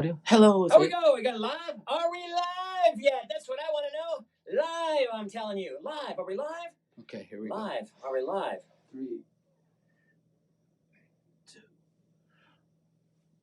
Hello, Here we go. We got live. Are we live yet? That's what I want to know. Live, I'm telling you. Live. Are we live? Okay, here we go. Live. Are we live? 3, 2.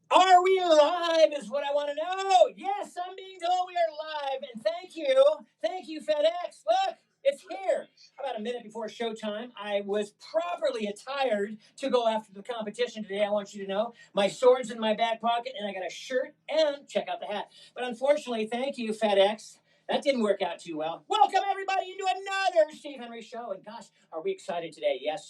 Are we live is what I want to know. Yes, I'm being told we are live. And thank you. Thank you, FedEx. Look, it's here. About a minute before showtime, I was properly attired to go after the competition today. I want you to know my sword's in my back pocket, and I got a shirt, and check out the hat. But unfortunately, thank you, FedEx. That didn't work out too well. Welcome, everybody, into another Steve Henry show. And gosh, are we excited today? Yes,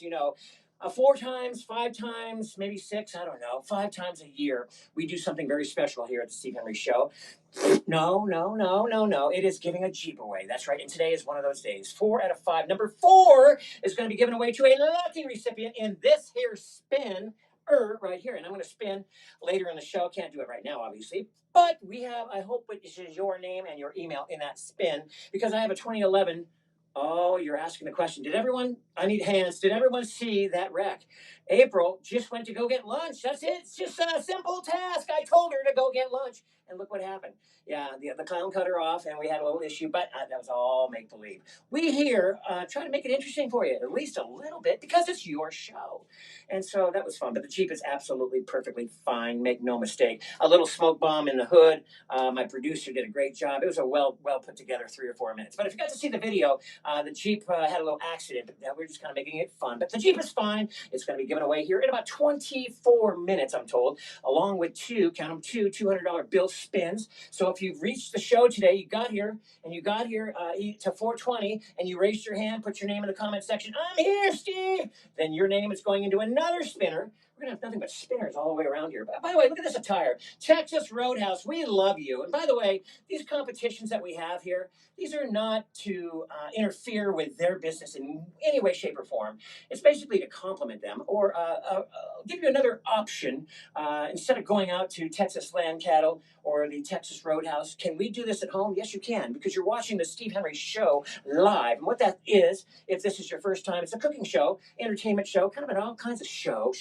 4 times, 5 times, maybe 6, I don't know, 5 times a year, we do something very special here at the Steve Henry Show. No. It is giving a Jeep away. That's right. And today is one of those days. 4 out of 5. Number 4 is going to be given away to a lucky recipient in this here spin right here. And I'm going to spin later in the show. Can't do it right now, obviously. But I hope it is your name and your email in that spin because I have a 2011. Oh, you're asking the question. I need hands. Did everyone see that wreck? April just went to go get lunch. That's it. It's just a simple task. I told her to go get lunch. And look what happened. Yeah, the clown cut her off, and we had a little issue, but that was all make believe. We here try to make it interesting for you, at least a little bit, because it's your show. And so that was fun. But the Jeep is absolutely perfectly fine. Make no mistake. A little smoke bomb in the hood. My producer did a great job. It was a well put together 3 or 4 minutes. But if you got to see the video, the Jeep had a little accident. We're just kind of making it fun. But the Jeep is fine. It's going to be given away here in about 24 minutes, I'm told, along with count them, two $200 bill spins. So if you've reached the show today, you got here to 420 and you raised your hand, put your name in the comment section. I'm here, Steve. Then your name is going into another spinner. We're going to have nothing but spinners all the way around here. By the way, look at this attire. Texas Roadhouse, we love you. And by the way, these competitions that we have here, these are not to interfere with their business in any way, shape, or form. It's basically to complement them or give you another option. Instead of going out to Texas Land Cattle or the Texas Roadhouse, can we do this at home? Yes, you can, because you're watching the Steve Henry Show live. And what that is, if this is your first time, it's a cooking show, entertainment show, kind of an all kinds of show.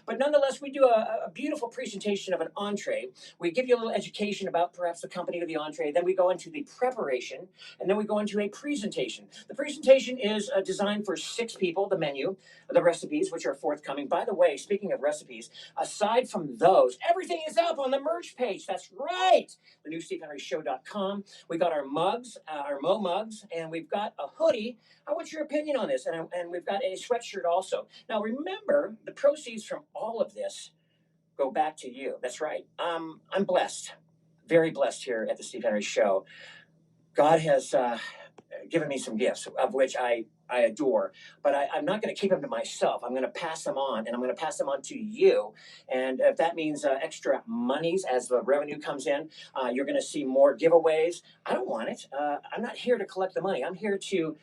But nonetheless, we do a beautiful presentation of an entree. We give you a little education about perhaps the company of the entree. Then we go into the preparation, and then we go into a presentation. The presentation is designed for 6 people, the menu, the recipes, which are forthcoming. By the way, speaking of recipes, aside from those, everything is up on the merch page. That's right. The new SteveHenryShow.com. We got our mugs, our Mo mugs, and we've got a hoodie. I want your opinion on this. And we've got a sweatshirt also. Now, remember, the proceeds from all of this go back to you. That's right. I'm blessed, very blessed here at the Steve Henry Show. God has given me some gifts, of which I adore, but I'm not going to keep them to myself. I'm going to pass them on, and I'm going to pass them on to you. And if that means extra monies as the revenue comes in, you're going to see more giveaways. I don't want it. I'm not here to collect the money. I'm here to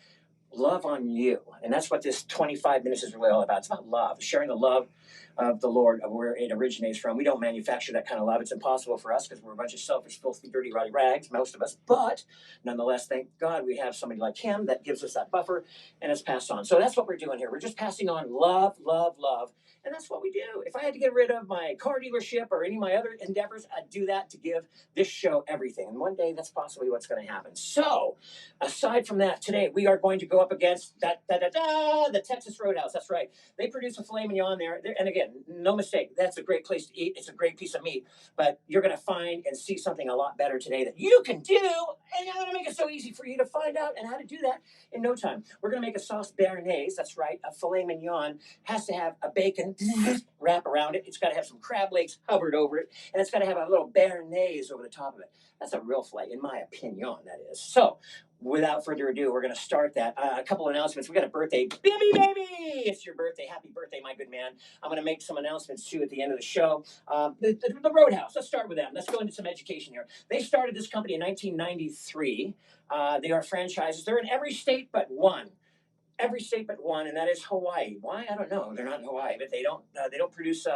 love on you. And that's what this 25 minutes is really all about. It's about love, sharing the love of the Lord, of where it originates from. We don't manufacture that kind of love. It's impossible for us because we're a bunch of selfish, filthy, dirty, rotty rags, most of us. But nonetheless, thank God we have somebody like him that gives us that buffer and it's passed on. So that's what we're doing here. We're just passing on love. And that's what we do. If I had to get rid of my car dealership or any of my other endeavors, I'd do that to give this show everything. And one day that's possibly what's going to happen. So aside from that, today we are going to go up against the Texas Roadhouse. That's right. They produce a filet mignon there. And again, no mistake, that's a great place to eat. It's a great piece of meat. But you're going to find and see something a lot better today that you can do. And I'm going to make it so easy for you to find out and how to do that in no time. We're going to make a sauce bearnaise. That's right. A filet mignon has to have a bacon wrap around it. It's got to have some crab legs hovered over it. And it's got to have a little bearnaise over the top of it. That's a real filet, in my opinion, that is. So, without further ado, we're going to start that. A couple of announcements. We got a birthday. Baby! It's your birthday. Happy birthday, my good man. I'm going to make some announcements, too, at the end of the show. The Roadhouse. Let's start with them. Let's go into some education here. They started this company in 1993. They are franchises. They're in every state but one. Every state but one, and that is Hawaii. Why? I don't know. They're not in Hawaii, but they don't produce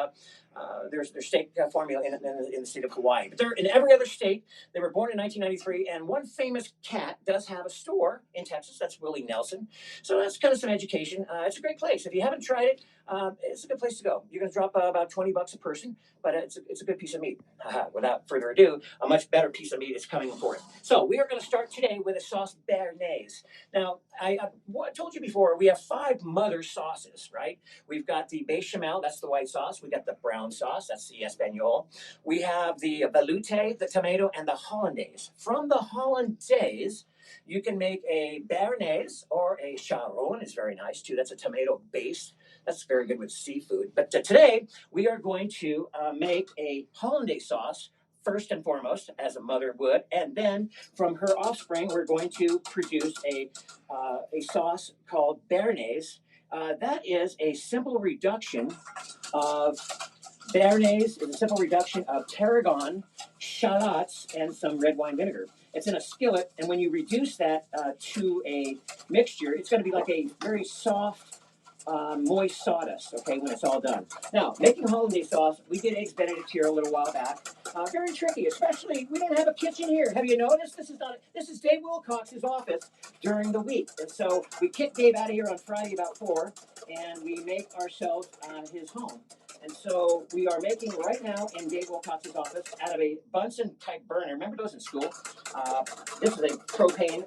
their steak formula in the state of Hawaii. But they're in every other state. They were born in 1993, and one famous cat does have a store in Texas. That's Willie Nelson. So that's kind of some education. It's a great place. If you haven't tried it, it's a good place to go. You're going to drop about $20 a person, but it's a good piece of meat. Without further ado, a much better piece of meat is coming for it. So we are going to start today with a sauce bearnaise. Now, I told you before, we have 5 mother sauces, right? We've got the bechamel, that's the white sauce. We got the brown sauce, that's the espagnole. We have the velouté, the tomato, and the hollandaise. From the hollandaise, you can make a bearnaise or a charron. Is very nice too. That's a tomato base. That's very good with seafood. But today we are going to make a hollandaise sauce first and foremost, as a mother would, and then from her offspring, we're going to produce a sauce called bearnaise. That is a simple reduction of bearnaise is a simple reduction of tarragon, shallots, and some red wine vinegar. It's in a skillet, and when you reduce that to a mixture, it's going to be like a very soft, moist sawdust, okay, when it's all done. Now, making hollandaise sauce, we did eggs benedict here a little while back. Very tricky, especially, we don't have a kitchen here. Have you noticed? This is Dave Wilcox's office during the week. And so we kick Dave out of here on Friday about 4, and we make ourselves his home. And so we are making right now in Dave Wilcox's office out of a Bunsen type burner. Remember those in school? This is a propane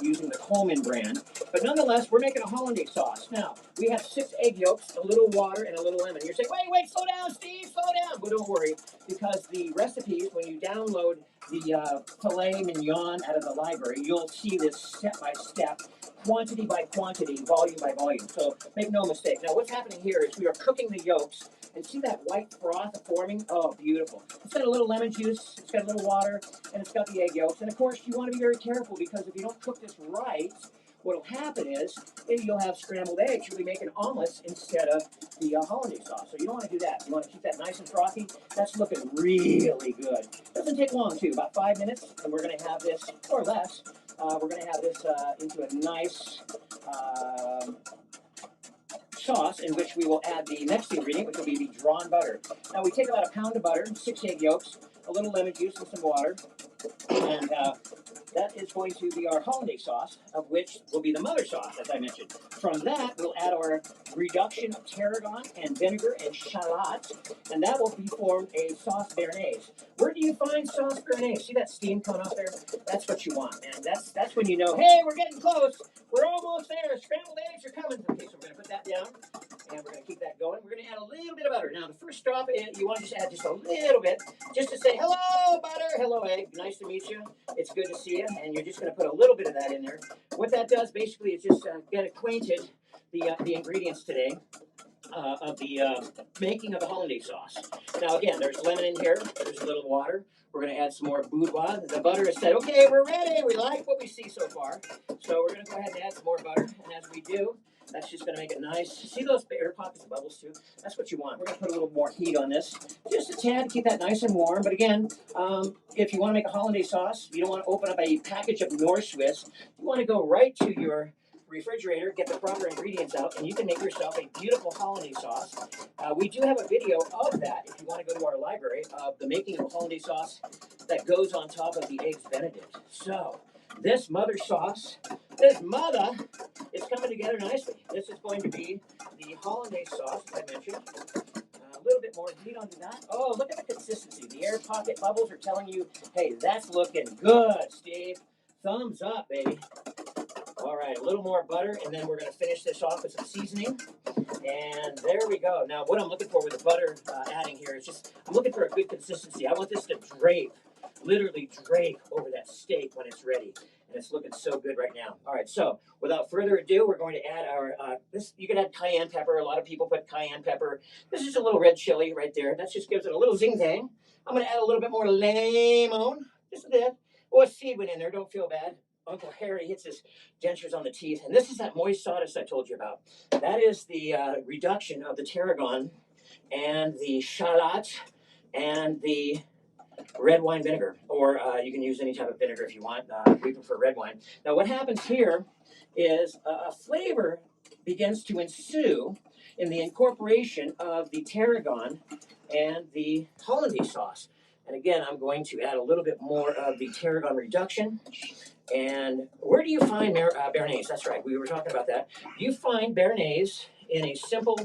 using the Coleman brand. But nonetheless, we're making a hollandaise sauce. Now, we have 6 egg yolks, a little water, and a little lemon. You're saying, wait, slow down, Steve, slow down. But don't worry, because the recipes, when you download the filet mignon out of the library, you'll see this step by step, quantity by quantity, volume by volume. So make no mistake. Now, what's happening here is we are cooking the yolks. And see that white froth forming? Oh, beautiful. It's got a little lemon juice, it's got a little water, and it's got the egg yolks. And of course, you want to be very careful because if you don't cook this right, what will happen is you'll have scrambled eggs. You'll be making omelets instead of the hollandaise sauce. So you don't want to do that. You want to keep that nice and frothy. That's looking really good. Doesn't take long, too. About 5 minutes, and we're going to have this, or less, we're going to have this into a nice sauce in which we will add the next ingredient, which will be the drawn butter. Now we take about a pound of butter, 6 egg yolks, a little lemon juice, and some water, and that is going to be our hollandaise sauce, of which will be the mother sauce, as I mentioned. From that, we'll add our reduction of tarragon and vinegar and shallots, and that will be formed a sauce bearnaise. Where do you find sauce bearnaise? See that steam coming off there? That's what you want, man. That's when you know, hey, we're getting close. We're almost there. Scrambled eggs are coming. Okay, so we're going to put that down, and we're going to keep that going. We're going to add a little bit of butter. Now, the first stop, you want to just add just a little bit, just to say, hello, butter, hello, egg. Nice to meet you. It's good to see you, and you're just going to put a little bit of that in there. What that does, basically, is just get acquainted the ingredients today of the making of the hollandaise sauce. Now, again, there's lemon in here. There's a little water. We're going to add some more boudoir. The butter has said, okay, we're ready. We like what we see so far. So we're going to go ahead and add some more butter. And as we do, that's just going to make it nice. See those air pockets of bubbles too? That's what you want. We're going to put a little more heat on this. Just a tad to keep that nice and warm. But again, if you want to make a hollandaise sauce, you don't want to open up a package of North Swiss. You want to go right to your refrigerator, get the proper ingredients out, and you can make yourself a beautiful hollandaise sauce. We do have a video of that, if you want to go to our library, of the making of a hollandaise sauce that goes on top of the eggs benedict. So, this mother sauce, this mother, is coming together nicely. This is going to be the hollandaise sauce, as I mentioned. A little bit more heat onto that. Oh, look at the consistency. The air pocket bubbles are telling you, hey, that's looking good, Steve. Thumbs up, baby. All right, a little more butter, and then we're going to finish this off with some seasoning. And there we go. Now, what I'm looking for with the butter adding here is just, I'm looking for a good consistency. I want this to drape, literally drape over that steak when it's ready. And it's looking so good right now. All right, so without further ado, we're going to add our, you can add cayenne pepper. A lot of people put cayenne pepper. This is a little red chili right there. That just gives it a little zing-zang. I'm going to add a little bit more lemon, just a bit. Oh, a seed went in there. Don't feel bad. Uncle Harry hits his dentures on the teeth. And this is that moist sawdust I told you about. That is the reduction of the tarragon and the shallot and the red wine vinegar. Or you can use any type of vinegar if you want. We prefer red wine. Now what happens here is a flavor begins to ensue in the incorporation of the tarragon and the hollandaise sauce. And again, I'm going to add a little bit more of the tarragon reduction. And where do you find bearnaise? That's right, we were talking about that. You find bearnaise in a simple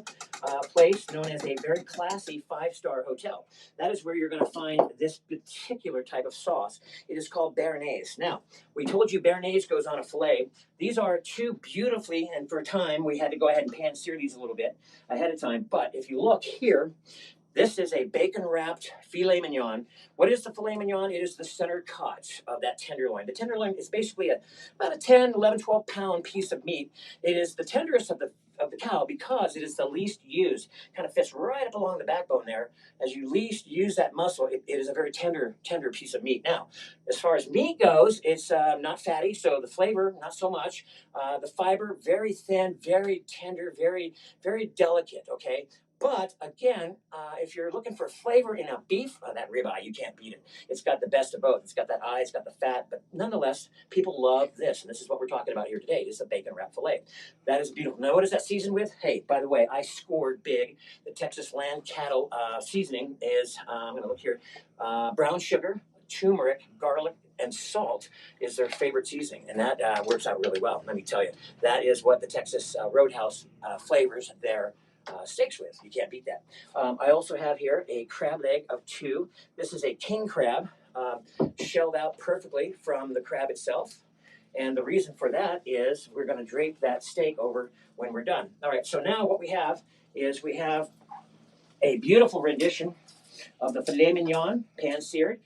place known as a very classy five-star hotel. That is where you're going to find this particular type of sauce. It is called bearnaise. Now, we told you bearnaise goes on a filet. These are two beautifully, and for time, we had to go ahead and pan sear these a little bit ahead of time. But if you look here, this is a bacon-wrapped filet mignon. What is the filet mignon? It is the center cut of that tenderloin. The tenderloin is basically about a 10, 11, 12-pound piece of meat. It is the tenderest of the cow because it is the least used. Kind of fits right up along the backbone there. As you least use that muscle, it is a very tender piece of meat. Now, as far as meat goes, it's not fatty, so the flavor, not so much. The fiber, very thin, very tender, very, very delicate, okay? But again, if you're looking for flavor in a beef, that ribeye, you can't beat it. It's got the best of both. It's got that eye, it's got the fat, but nonetheless, people love this, and this is what we're talking about here today. This is a bacon wrap filet. That is beautiful. Now, what is that seasoned with? Hey, by the way, I scored big. The Texas Land Cattle seasoning is, I'm going to look here, brown sugar, turmeric, garlic, and salt is their favorite seasoning, and that works out really well. Let me tell you, that is what the Texas Roadhouse flavors their steaks with. You can't beat that. I also have here a crab leg of 2. This is a king crab, shelled out perfectly from the crab itself. And the reason for that is we're going to drape that steak over when we're done. All right, so now what we have is we have a beautiful rendition of the filet mignon, pan-seared.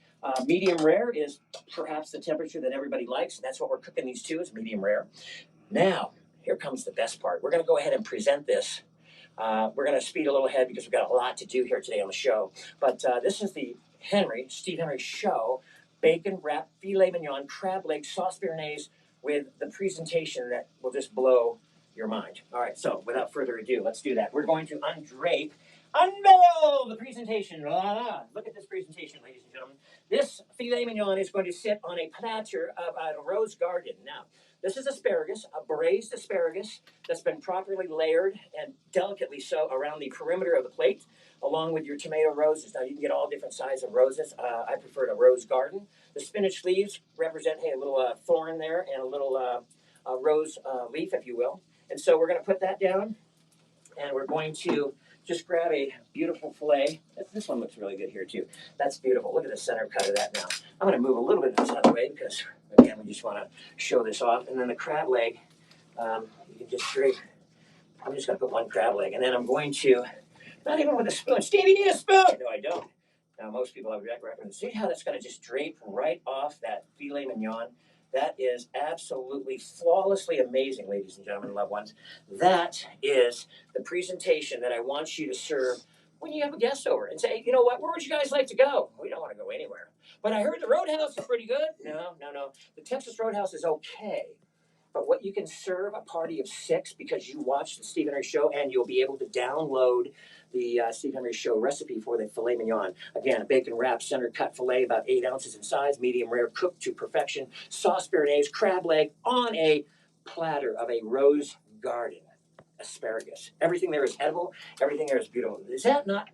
Medium rare is perhaps the temperature that everybody likes. That's what we're cooking these to, is medium rare. Now, here comes the best part. We're going to go ahead and present this. We're going to speed a little ahead because we've got a lot to do here today on the show. But this is the Steve Henry Show, bacon wrapped filet mignon, crab leg, sauce bearnaise with the presentation that will just blow your mind. All right, so without further ado, let's do that. We're going to unveil the presentation. Look at this presentation, ladies and gentlemen. This filet mignon is going to sit on a platter of a rose garden. Now, this is asparagus, a braised asparagus that's been properly layered and delicately so around the perimeter of the plate, along with your tomato roses. Now, you can get all different sizes of roses. I prefer a rose garden. The spinach leaves represent, hey, a little thorn there and a little rose leaf, if you will. And so we're going to put that down, and we're going to just grab a beautiful filet. This one looks really good here, too. That's beautiful. Look at the center cut of that now. I'm going to move a little bit of this out of the way because, again, we just want to show this off. And then the crab leg, you can just drape. I'm just going to put one crab leg. And then I'm going to, not even with a spoon. Steve, you need a spoon! No, I don't. Now, most people have reference. See how that's going to just drape right off that filet mignon? That is absolutely flawlessly amazing, ladies and gentlemen, loved ones. That is the presentation that I want you to serve when you have a guest over and say, you know what, where would you guys like to go? We don't want to go anywhere. But I heard the Roadhouse is pretty good. No. The Texas Roadhouse is okay. But what you can serve a party of 6 because you watch the Steve Henry Show, and you'll be able to download the Steve Henry Show recipe for the filet mignon. Again, a bacon wrapped center cut filet, about 8 ounces in size, medium rare, cooked to perfection, sauce bearnaise, crab leg on a platter of a rose garden asparagus. Everything there is edible. Everything there is beautiful. Is that not?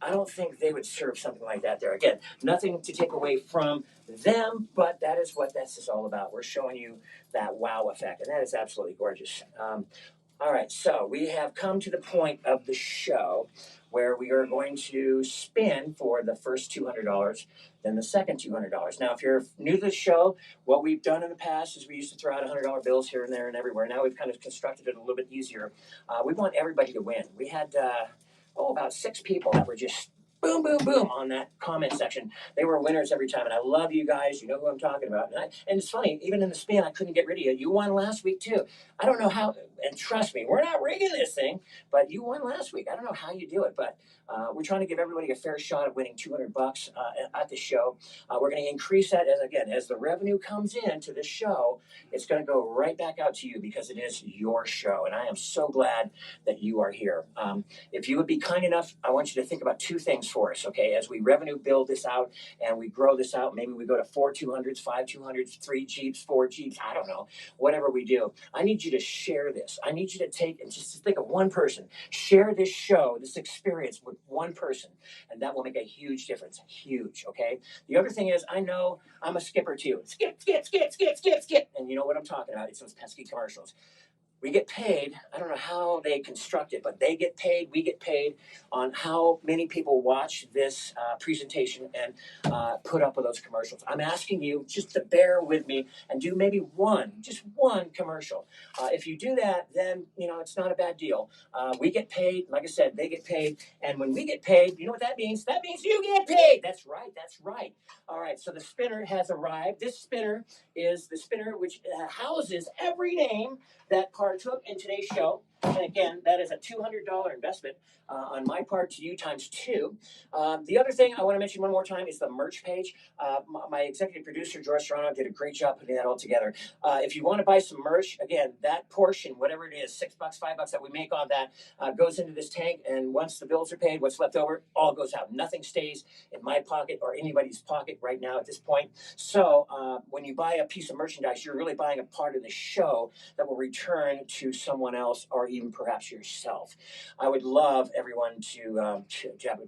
I don't think they would serve something like that there. Again, nothing to take away from them, but that is what this is all about. We're showing you that wow effect, and that is absolutely gorgeous. All right, so we have come to the point of the show where we are going to spin for the first $200, then the second $200. Now, if you're new to the show, what we've done in the past is we used to throw out $100 bills here and there and everywhere. Now we've kind of constructed it a little bit easier. We want everybody to win. We had about 6 people that were just boom, boom, boom on that comment section. They were winners every time, and I love you guys. You know who I'm talking about. And it's funny, even in the spin, I couldn't get rid of you. You won last week, too. I don't know how, and trust me, we're not rigging this thing, but you won last week. I don't know how you do it, but we're trying to give everybody a fair shot of winning $200 at the show. We're going to increase that, as the revenue comes in to the show, it's going to go right back out to you because it is your show, and I am so glad that you are here. If you would be kind enough, I want you to think about 2 things for us, okay? As we revenue build this out and we grow this out, maybe we go to 4 200s, 5 200s, 3 Jeeps, 4 Jeeps, I don't know, whatever we do. I need you to share this. this. I need you to take and just think of one person. Share this show, this experience with one person, and that will make a huge difference. Huge, okay? The other thing is, I know I'm a skipper too. Skip, skip, skip, skip, skip, skip. And you know what I'm talking about. It's those pesky commercials. We get paid. I don't know how they construct it, but they get paid. We get paid on how many people watch this presentation and put up with those commercials. I'm asking you just to bear with me and do maybe just one commercial. If you do that, then it's not a bad deal. We get paid. Like I said, they get paid. And when we get paid, you know what that means? That means you get paid. That's right. That's right. All right. So the spinner has arrived. This spinner is the spinner which houses every name that partook in today's show. And again, that is a $200 investment on my part to you times two. The other thing I want to mention one more time is the merch page. My executive producer, George Serrano, did a great job putting that all together. If you want to buy some merch, again, that portion, whatever it is, $6, $5 that we make on that goes into this tank. And once the bills are paid, what's left over, all goes out. Nothing stays in my pocket or anybody's pocket right now at this point. So when you buy a piece of merchandise, you're really buying a part of the show that will return to someone else or even perhaps yourself. I would love everyone to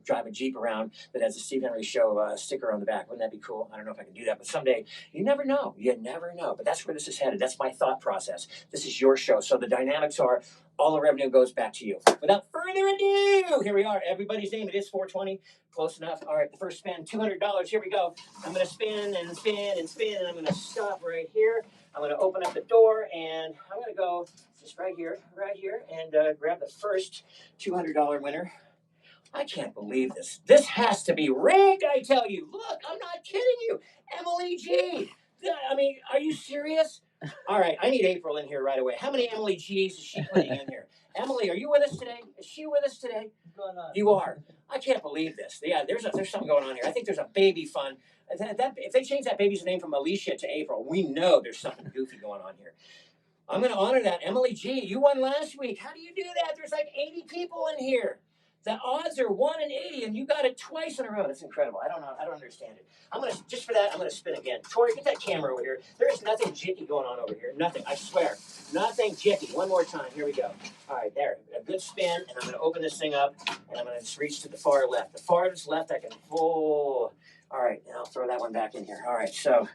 drive a Jeep around that has a Steve Henry Show sticker on the back. Wouldn't that be cool? I don't know if I can do that, but someday, you never know. You never know. But that's where this is headed. That's my thought process. This is your show. So the dynamics are all the revenue goes back to you. Without further ado, here we are. Everybody's name. It is 420. Close enough. All right, the first spin, $200. Here we go. I'm going to spin and spin and spin, and I'm going to stop right here. I'm going to open up the door, and I'm going to go just right here, and grab the first $200 winner. I can't believe this. This has to be rigged, I tell you. Look, I'm not kidding you. Emily G. I mean, are you serious? All right, I need April in here right away. How many Emily G's is she putting in here? Emily, are you with us today? Is she with us today? What's going on? You are. I can't believe this. Yeah, there's something going on here. I think there's a baby fun. If they change that baby's name from Alicia to April, we know there's something goofy going on here. I'm going to honor that. Emily G, you won last week. How do you do that? There's like 80 people in here. The odds are 1 in 80, and you got it twice in a row. That's incredible. I don't know. I don't understand it. Just for that, I'm gonna spin again. Tori, get that camera over here. There is nothing jicky going on over here. Nothing. I swear. Nothing jicky. One more time. Here we go. All right, there. A good spin, and I'm gonna open this thing up, and I'm gonna just reach to the far left. The farthest left I can pull. All right, now I'll throw that one back in here. All right, so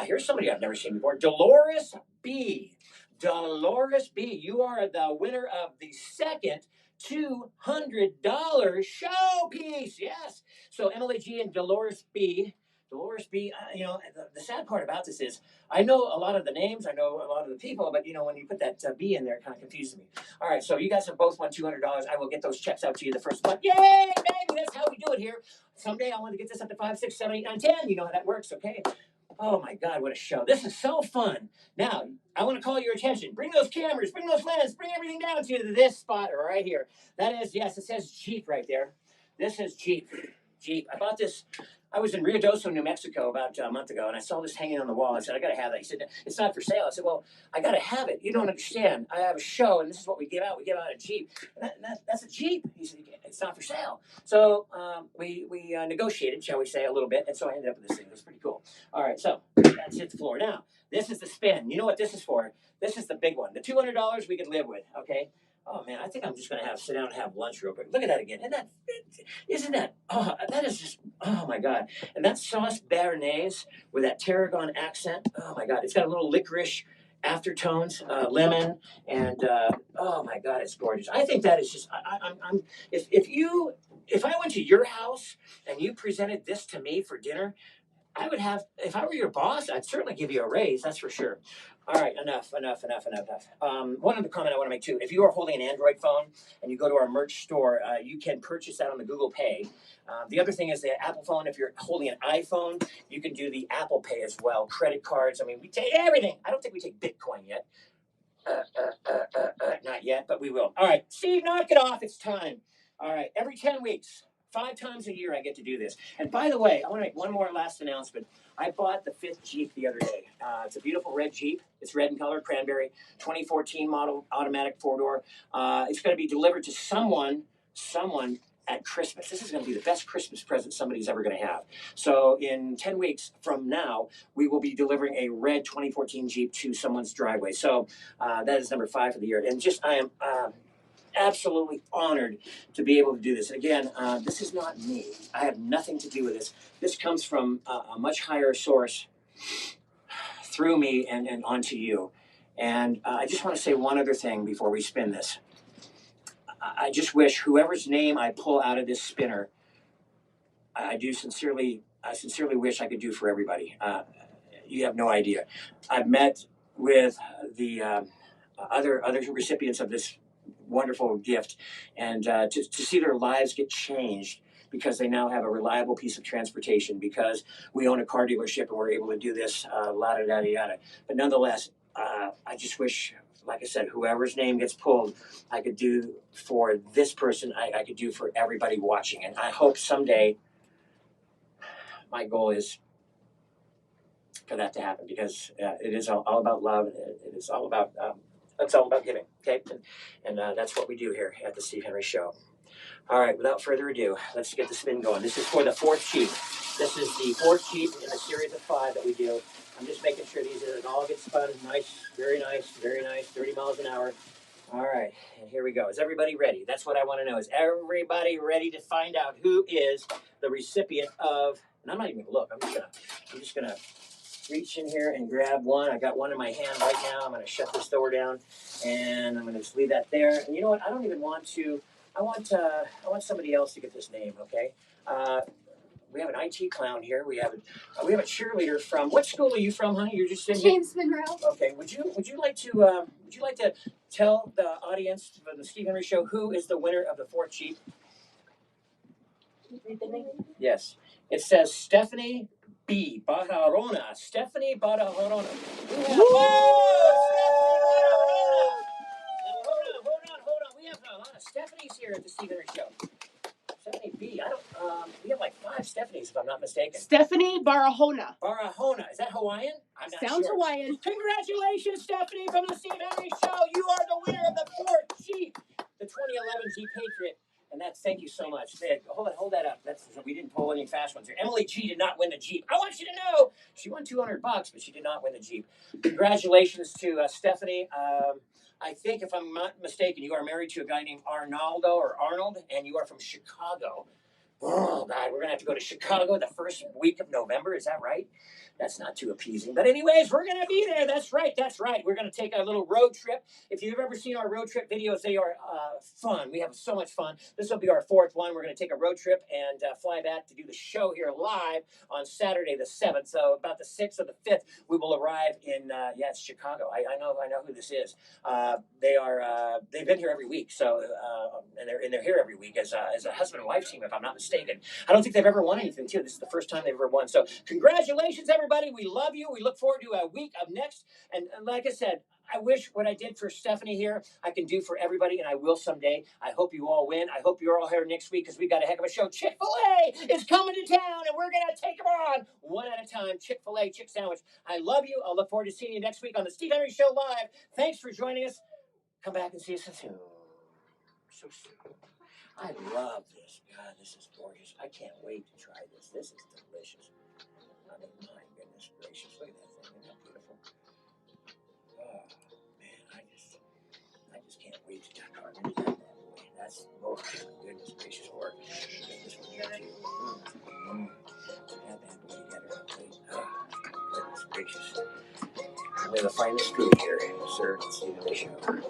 here's somebody I've never seen before. Dolores B. Dolores B. You are the winner of the second $200 showpiece. Yes. So Emily G and Dolores B. Dolores B. The sad part about this is I know a lot of the names, I know a lot of the people, but when you put that B in there, it kind of confuses me. All right, so you guys have both won $200. I will get those checks out to you the first month. Yay, baby! That's how we do it here. Someday I want to get this up to 5, 6, 7, 8, 9, 10. You know how that works, okay? Oh my God, what a show. This is so fun. Now, I want to call your attention. Bring those cameras, bring those lenses, bring everything down to this spot right here. That is, yes, it says Jeep right there. This is Jeep. Jeep. I bought this. I was in Ruidoso, New Mexico about a month ago, and I saw this hanging on the wall. I said, I got to have that. He said, it's not for sale. I said, well, I got to have it. You don't understand. I have a show, and this is what we give out. We give out a Jeep. That's a Jeep. He said, it's not for sale. So we negotiated, shall we say, a little bit, and so I ended up with this thing. It was pretty cool. All right, so that's hit the floor. Now, this is the spin. You know what this is for? This is the big one. The $200 we can live with, okay? Oh, man, I think I'm just going to sit down and have lunch real quick. Look at that again. That is just, oh, my God. And that sauce bearnaise with that tarragon accent, oh, my God. It's got a little licorice aftertones, lemon, and, oh, my God, it's gorgeous. I think that is just, if I went to your house and you presented this to me for dinner, if I were your boss, I'd certainly give you a raise, that's for sure. All right, enough. One other comment I want to make too. If you are holding an Android phone and you go to our merch store, you can purchase that on the Google Pay. The other thing is the Apple phone. If you're holding an iPhone, you can do the Apple Pay as well. Credit cards. I mean, we take everything. I don't think we take Bitcoin yet. Not yet, but we will. All right, Steve, knock it off. It's time. All right, every 10 weeks. 5 times a year I get to do this. And by the way, I want to make one more last announcement. I bought the 5th Jeep the other day. It's a beautiful red Jeep. It's red in color, cranberry, 2014 model, automatic 4-door. It's going to be delivered to someone at Christmas. This is going to be the best Christmas present somebody's ever going to have. So in 10 weeks from now, we will be delivering a red 2014 Jeep to someone's driveway. So that is number 5 for the year. And just, I am absolutely honored to be able to do this. Again, this is not me. I have nothing to do with this. This comes from a much higher source through me and onto you. And I just want to say one other thing before we spin this. I just wish whoever's name I pull out of this spinner, I sincerely wish I could do for everybody. You have no idea. I've met with the other recipients of this wonderful gift, and to see their lives get changed because they now have a reliable piece of transportation, because we own a car dealership and we're able to do this, yada. But nonetheless, I just wish, like I said, whoever's name gets pulled, I could do for this person, I could do for everybody watching. And I hope someday, my goal is for that to happen, because it is all about love. It is all about, it's all about giving, okay? And that's what we do here at the Steve Henry Show. All right, without further ado, let's get the spin going. This is for the 4th Jeep. This is the 4th Jeep in a series of 5 that we do. I'm just making sure these all get spun nice, very nice, 30 miles an hour. All right, and here we go. Is everybody ready? That's what I want to know. Is everybody ready to find out who is the recipient of, and I'm not even going to look. I'm just gonna reach in here and grab one. I got one in my hand right now. I'm going to shut this door down, and I'm going to just leave that there. And you know what? I don't even want to. I want somebody else to get this name. Okay. We have an IT clown here. We have a cheerleader from. What school are you from, honey? You're just sitting here. James Monroe. Okay. Would you like to tell the audience for the Steve Henry Show who is the winner of the 4th Jeep? Can you read the name? Yes. It says Stephanie B. Bajarona. Stephanie Bajarona. Hold on. We have a lot of Stephanies here at the Steve Henry Show. Stephanie B. We have like 5 Stephanies, if I'm not mistaken. Stephanie Barahona. Barahona. Is that Hawaiian? I'm not Sounds sure. Hawaiian. Congratulations, Stephanie, from the Steve Henry Show. You are the winner of the 4th Jeep, the 2011 Jeep Patriot. And thank you so much. Hold that up. We didn't pull any fast ones here. Emily G did not win the Jeep. I want you to know she won $200, but she did not win the Jeep. Congratulations to Stephanie. I think, if I'm not mistaken, you are married to a guy named Arnold, and you are from Chicago. Oh, God, we're going to have to go to Chicago the first week of November. Is that right? That's not too appeasing. But anyways, we're going to be there. That's right. We're going to take a little road trip. If you've ever seen our road trip videos, they are fun. We have so much fun. This will be our 4th one. We're going to take a road trip and fly back to do the show here live on Saturday the 7th. So about the 6th or the 5th, we will arrive in, it's Chicago. I know who this is. They've been here every week. So, and they're here every week as a husband and wife team, if I'm not mistaken. I don't think they've ever won anything, too. This is the first time they've ever won. So congratulations, everybody. We love you. We look forward to a week of next. And like I said, I wish what I did for Stephanie here, I can do for everybody, and I will someday. I hope you all win. I hope you're all here next week, because we got a heck of a show. Chick-fil-A is coming to town, and we're going to take them on one at a time. Chick-fil-A, chick sandwich. I love you. I'll look forward to seeing you next week on the Steve Henry Show Live. Thanks for joining us. Come back and see us soon. So soon. I love this. God, this is gorgeous. I can't wait to try this. This is delicious. I mean, my goodness gracious. Look at that thing. Isn't that beautiful? Oh, man, I just can't wait to carve into that bad boy. That's, oh, goodness gracious work. Get this one here, too. Put that bad boy together on a plate. Oh, goodness gracious. Only the finest food here served at Steve Henry Show. All right.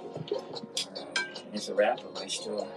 It's a wrap. Am I still...